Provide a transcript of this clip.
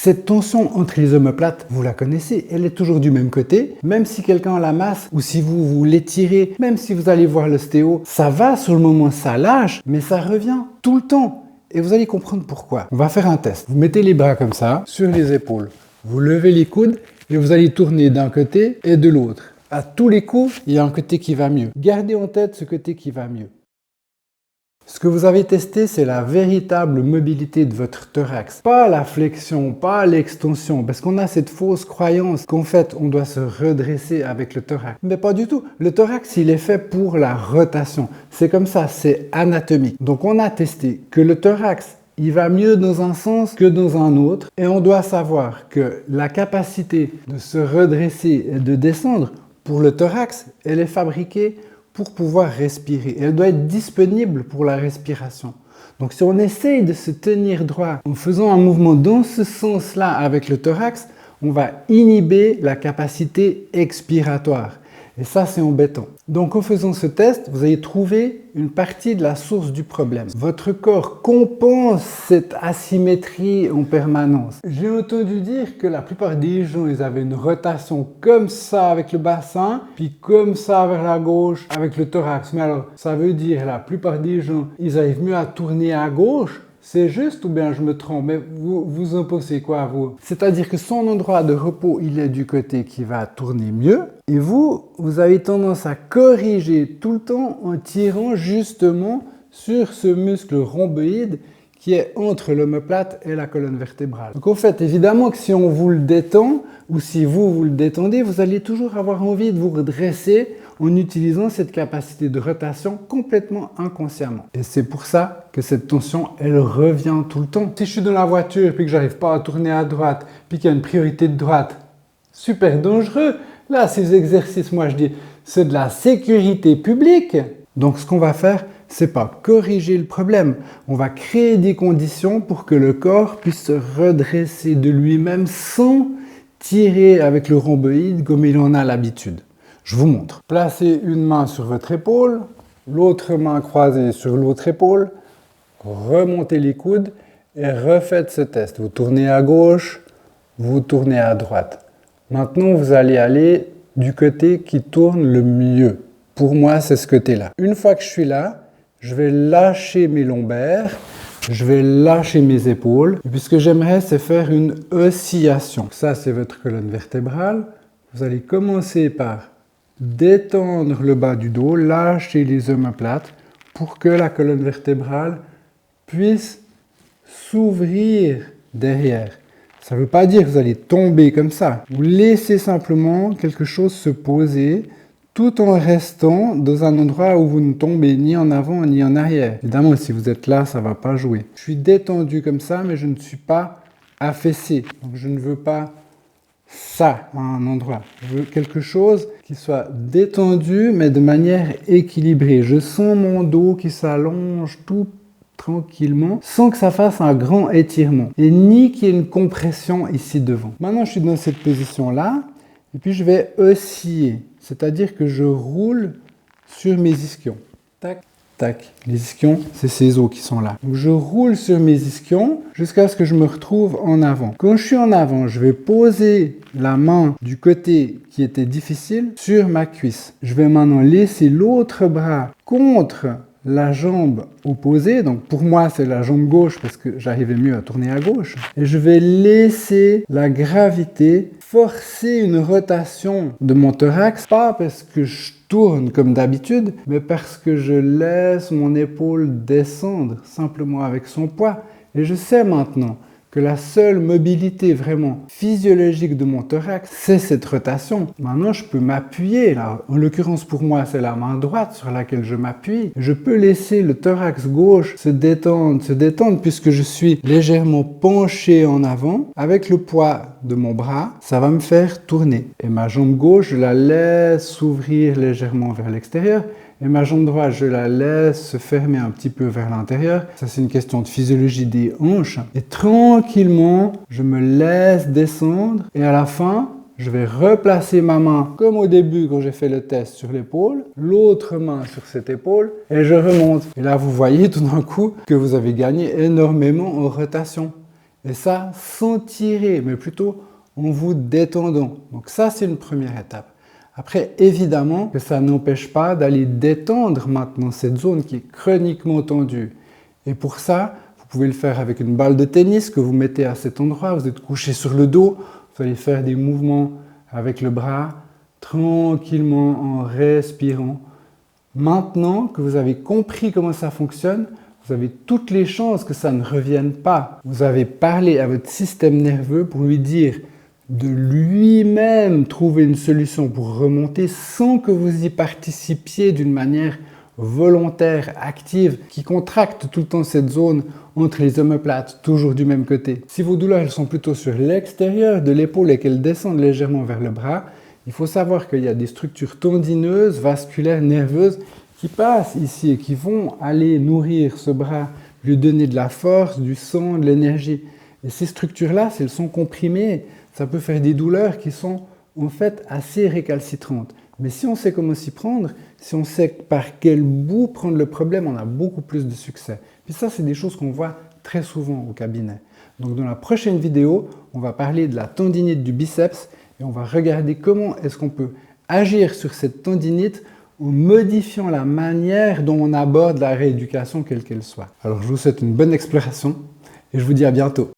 Cette tension entre les omoplates, vous la connaissez, elle est toujours du même côté. Même si quelqu'un la masse ou si vous l'étirez, même si vous allez voir l'ostéo, ça va sur le moment, ça lâche, mais ça revient tout le temps. Et vous allez comprendre pourquoi. On va faire un test. Vous mettez les bras comme ça, sur les épaules. Vous levez les coudes et vous allez tourner d'un côté et de l'autre. À tous les coups, il y a un côté qui va mieux. Gardez en tête ce côté qui va mieux. Ce que vous avez testé, c'est la véritable mobilité de votre thorax. Pas la flexion, pas l'extension, parce qu'on a cette fausse croyance qu'en fait, on doit se redresser avec le thorax. Mais pas du tout. Le thorax, il est fait pour la rotation. C'est comme ça, c'est anatomique. Donc on a testé que le thorax, il va mieux dans un sens que dans un autre. Et on doit savoir que la capacité de se redresser et de descendre, pour le thorax, elle est fabriquée pour pouvoir respirer. Elle doit être disponible pour la respiration. Donc si on essaye de se tenir droit en faisant un mouvement dans ce sens-là avec le thorax, on va inhiber la capacité expiratoire. Et ça, c'est embêtant. Donc en faisant ce test, vous allez trouver une partie de la source du problème. Votre corps compense cette asymétrie en permanence. J'ai entendu dire que la plupart des gens, ils avaient une rotation comme ça avec le bassin, puis comme ça vers la gauche avec le thorax. Mais alors, ça veut dire la plupart des gens, ils arrivent mieux à tourner à gauche. C'est juste ou bien je me trompe? Mais vous en pensez quoi, vous? C'est-à-dire que son endroit de repos, il est du côté qui va tourner mieux. Et vous avez tendance à corriger tout le temps en tirant justement sur ce muscle rhomboïde qui est entre l'omoplate et la colonne vertébrale. Donc en fait, évidemment que si on vous le détend, ou si vous le détendez, vous allez toujours avoir envie de vous redresser en utilisant cette capacité de rotation complètement inconsciemment. Et c'est pour ça que cette tension, elle revient tout le temps. Si je suis dans la voiture puis que j'arrive pas à tourner à droite, puis qu'il y a une priorité de droite, super dangereux. Là, ces exercices, moi je dis, c'est de la sécurité publique. Donc ce qu'on va faire, c'est pas corriger le problème. On va créer des conditions pour que le corps puisse se redresser de lui-même sans tirer avec le rhomboïde comme il en a l'habitude. Je vous montre. Placez une main sur votre épaule, l'autre main croisée sur l'autre épaule, remontez les coudes et refaites ce test. Vous tournez à gauche, vous tournez à droite. Maintenant, vous allez aller du côté qui tourne le mieux. Pour moi, c'est ce côté-là. Une fois que je suis là, je vais lâcher mes lombaires, je vais lâcher mes épaules. Et puis ce que j'aimerais, c'est faire une oscillation. Ça, c'est votre colonne vertébrale. Vous allez commencer par détendre le bas du dos, lâcher les omoplates pour que la colonne vertébrale puisse s'ouvrir derrière. Ça ne veut pas dire que vous allez tomber comme ça. Vous laissez simplement quelque chose se poser tout en restant dans un endroit où vous ne tombez ni en avant ni en arrière. Évidemment, si vous êtes là, ça ne va pas jouer. Je suis détendu comme ça, mais je ne suis pas affaissé. Donc je ne veux pas ça à un endroit. Je veux quelque chose qui soit détendu, mais de manière équilibrée. Je sens mon dos qui s'allonge tout tranquillement, sans que ça fasse un grand étirement. Et ni qu'il y ait une compression ici devant. Maintenant, je suis dans cette position-là, et puis je vais osciller. C'est-à-dire que je roule sur mes ischions. Tac, tac. Les ischions, c'est ces os qui sont là. Donc je roule sur mes ischions jusqu'à ce que je me retrouve en avant. Quand je suis en avant, je vais poser la main du côté qui était difficile sur ma cuisse. Je vais maintenant laisser l'autre bras contre la jambe opposée. Donc pour moi, c'est la jambe gauche parce que j'arrivais mieux à tourner à gauche. Et je vais laisser la gravité forcer une rotation de mon thorax, pas parce que je tourne comme d'habitude, mais parce que je laisse mon épaule descendre simplement avec son poids. Et je sais maintenant que la seule mobilité vraiment physiologique de mon thorax, c'est cette rotation. Maintenant, je peux m'appuyer là. En l'occurrence, pour moi, c'est la main droite sur laquelle je m'appuie. Je peux laisser le thorax gauche se détendre, puisque je suis légèrement penché en avant. Avec le poids de mon bras, ça va me faire tourner. Et ma jambe gauche, je la laisse s'ouvrir légèrement vers l'extérieur. Et ma jambe droite, je la laisse se fermer un petit peu vers l'intérieur. Ça, c'est une question de physiologie des hanches. Et tranquillement, je me laisse descendre. Et à la fin, je vais replacer ma main, comme au début quand j'ai fait le test, sur l'épaule. L'autre main sur cette épaule. Et je remonte. Et là, vous voyez tout d'un coup que vous avez gagné énormément en rotation. Et ça, sans tirer, mais plutôt en vous détendant. Donc ça, c'est une première étape. Après, évidemment, que ça n'empêche pas d'aller détendre maintenant cette zone qui est chroniquement tendue. Et pour ça, vous pouvez le faire avec une balle de tennis que vous mettez à cet endroit. Vous êtes couché sur le dos. Vous allez faire des mouvements avec le bras, tranquillement en respirant. Maintenant que vous avez compris comment ça fonctionne, vous avez toutes les chances que ça ne revienne pas. Vous avez parlé à votre système nerveux pour lui dire de lui-même trouver une solution pour remonter sans que vous y participiez d'une manière volontaire, active, qui contracte tout le temps cette zone entre les omoplates, toujours du même côté. Si vos douleurs elles sont plutôt sur l'extérieur de l'épaule et qu'elles descendent légèrement vers le bras, il faut savoir qu'il y a des structures tendineuses, vasculaires, nerveuses qui passent ici et qui vont aller nourrir ce bras, lui donner de la force, du sang, de l'énergie. Et ces structures-là, si elles sont comprimées, ça peut faire des douleurs qui sont en fait assez récalcitrantes. Mais si on sait comment s'y prendre, si on sait par quel bout prendre le problème, on a beaucoup plus de succès. Puis ça, c'est des choses qu'on voit très souvent au cabinet. Donc dans la prochaine vidéo, on va parler de la tendinite du biceps et on va regarder comment est-ce qu'on peut agir sur cette tendinite en modifiant la manière dont on aborde la rééducation, quelle qu'elle soit. Alors je vous souhaite une bonne exploration et je vous dis à bientôt.